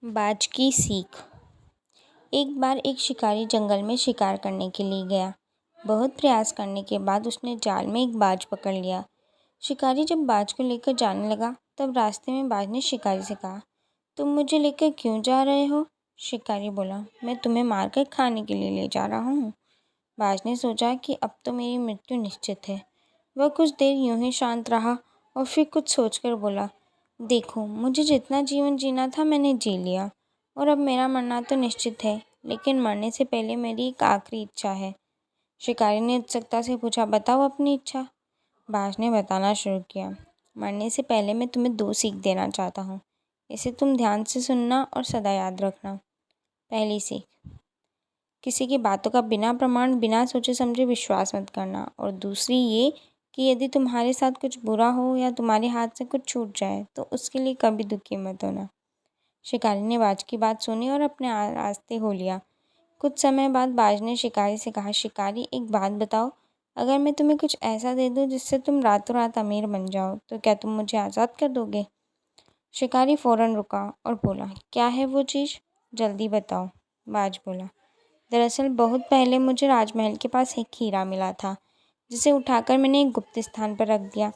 बाज की सीख। एक बार एक शिकारी जंगल में शिकार करने के लिए गया। बहुत प्रयास करने के बाद उसने जाल में एक बाज पकड़ लिया। शिकारी जब बाज को लेकर जाने लगा तब रास्ते में बाज ने शिकारी से कहा, तुम मुझे लेकर क्यों जा रहे हो? शिकारी बोला, मैं तुम्हें मारकर खाने के लिए ले जा रहा हूँ। बाज ने सोचा कि अब तो मेरी मृत्यु निश्चित है। वह कुछ देर यूं ही शांत रहा और फिर कुछ सोचकर बोला, देखो, मुझे जितना जीवन जीना था मैंने जी लिया और अब मेरा मरना तो निश्चित है, लेकिन मरने से पहले मेरी एक आखिरी इच्छा है। शिकारी ने उत्सुकता से पूछा, बताओ अपनी इच्छा। बाज ने बताना शुरू किया, मरने से पहले मैं तुम्हें 2 सीख देना चाहता हूँ। इसे तुम ध्यान से सुनना और सदा याद रखना। पहली सीख, किसी की बातों का बिना प्रमाण बिना सोचे समझे विश्वास मत करना। और दूसरी ये कि यदि तुम्हारे साथ कुछ बुरा हो या तुम्हारे हाथ से कुछ छूट जाए तो उसके लिए कभी दुखी मत होना। शिकारी ने बाज की बात सुनी और अपने रास्ते हो लिया। कुछ समय बाद बाज ने शिकारी से कहा, शिकारी, एक बात बताओ, अगर मैं तुम्हें कुछ ऐसा दे दूँ जिससे तुम रातों रात अमीर बन जाओ तो क्या तुम मुझे आज़ाद कर दोगे? शिकारी फौरन रुका और बोला, क्या है वो चीज़? जल्दी बताओ। बाज बोला, दरअसल बहुत पहले मुझे राजमहल के पास एक हीरा मिला था, जिसे उठाकर मैंने एक गुप्त स्थान पर रख दिया।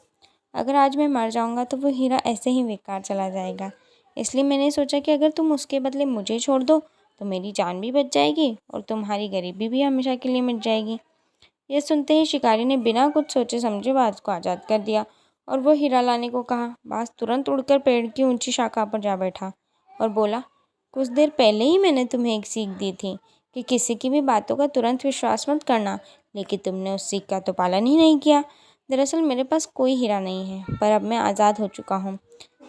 अगर आज मैं मर जाऊंगा तो वो हीरा ऐसे ही बेकार चला जाएगा। इसलिए मैंने सोचा कि अगर तुम उसके बदले मुझे छोड़ दो तो मेरी जान भी बच जाएगी और तुम्हारी गरीबी भी हमेशा के लिए मिट जाएगी। यह सुनते ही शिकारी ने बिना कुछ सोचे समझे बाज को आज़ाद कर दिया और वो हीरा लाने को कहा। बाज तुरंत उड़कर पेड़ की ऊंची शाखा पर जा बैठा और बोला, कुछ देर पहले ही मैंने तुम्हें एक सीख दी थी कि किसी की भी बातों का तुरंत विश्वास मत करना, लेकिन तुमने उस सीख का तो पालन ही नहीं किया। दरअसल मेरे पास कोई हीरा नहीं है, पर अब मैं आज़ाद हो चुका हूँ।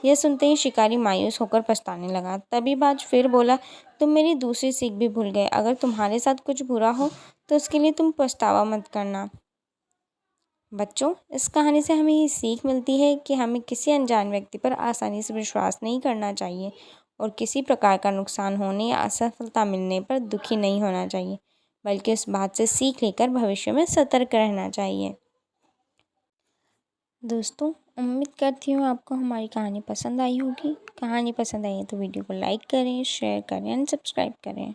यह सुनते ही शिकारी मायूस होकर पछताने लगा। तभी बाज फिर बोला, तुम मेरी दूसरी सीख भी भूल गए। अगर तुम्हारे साथ कुछ बुरा हो तो उसके लिए तुम पछतावा मत करना। बच्चों, इस कहानी से हमें ये सीख मिलती है कि हमें किसी अनजान व्यक्ति पर आसानी से विश्वास नहीं करना चाहिए और किसी प्रकार का नुकसान होने या असफलता मिलने पर दुखी नहीं होना चाहिए, बल्कि उस बात से सीख लेकर भविष्य में सतर्क रहना चाहिए। दोस्तों, उम्मीद करती हूँ आपको हमारी कहानी पसंद आई होगी। कहानी पसंद आई है तो वीडियो को लाइक करें, शेयर करें एंड सब्सक्राइब करें।